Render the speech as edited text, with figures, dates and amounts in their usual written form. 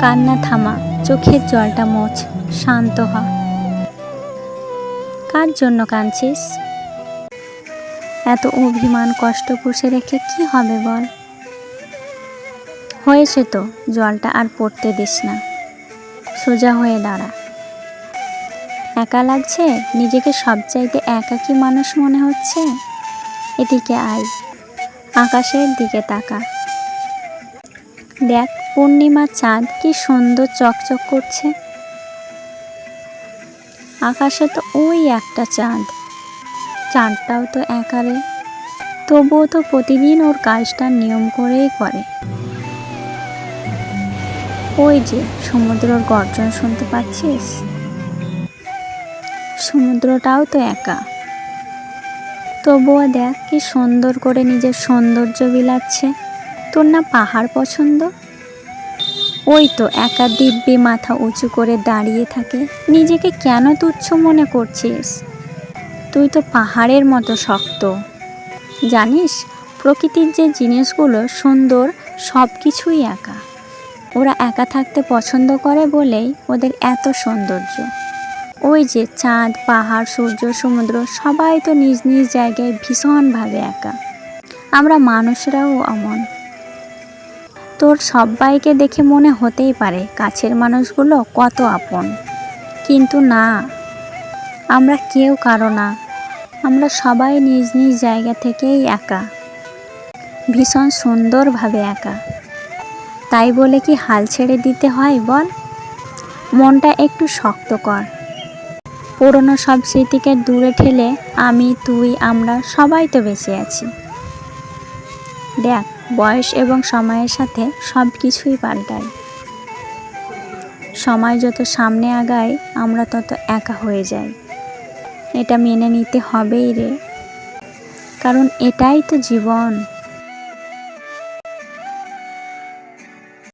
কান্না থামা, চোখের জলটা মোছ, শান্ত হ। কার জন্য কাঁদছিস? এত অভিমান কষ্ট পুষে রেখে কি হবে বল? হয়েছে তো, জলটা আর পড়তে দিস না, সোজা হয়ে দাঁড়া। একা লাগছে? নিজেকে সবচাইতে একাকী মানুষ মনে হচ্ছে? এদিকে আয়, আকাশের দিকে তাকা। দেখ পূর্ণিমার চাঁদ কি সুন্দর চকচক করছে। আকাশে তো ওই একটা চাঁদ, চাঁদটাও তো একা রে, তবুও তো প্রতিদিন ওর কাজটা নিয়ম করেই করে। ওই যে সমুদ্রের গর্জন শুনতে পাচ্ছিস? সমুদ্রটাও তো একা, তবুও দেখ কি সুন্দর করে নিজের সৌন্দর্য বিলাচ্ছে। তোর না পাহাড় পছন্দ? ওই তো একা দিব্যি মাথা উঁচু করে দাঁড়িয়ে থাকে। নিজেকে কেন তুচ্ছ মনে করছিস? তুই তো পাহাড়ের মতো শক্ত। জানিস, প্রকৃতির যে জিনিসগুলো সুন্দর সব কিছুই একা। ওরা একা থাকতে পছন্দ করে বলেই ওদের এত সৌন্দর্য। ওই যে চাঁদ, পাহাড়, সূর্য, সমুদ্র সবাই তো নিজ নিজ জায়গায় ভীষণভাবে একা। আমরা মানুষরাও অমন। তোর সবাইকে দেখে মনে হতেই পারে কাছের মানুষগুলো কত আপন, কিন্তু না, আমরা কেউ কারো না। আমরা সবাই নিজ নিজ জায়গা থেকেই একা, ভীষণ সুন্দরভাবে একা। তাই বলে কি হাল ছেড়ে দিতে হয় বল? মনটা একটু শক্ত কর। পুরনো সব স্মৃতিকে দূরে ঠেলে আমি, তুই, আমরা সবাই তো বেঁচে আছি। দেখ, বয়স এবং সময়ের সাথে সব কিছুই পাল্টায়। সময় যত সামনে আগায় আমরা তত একা হয়ে যাই। এটা মেনে নিতে হবেই রে, কারণ এটাই তো জীবন।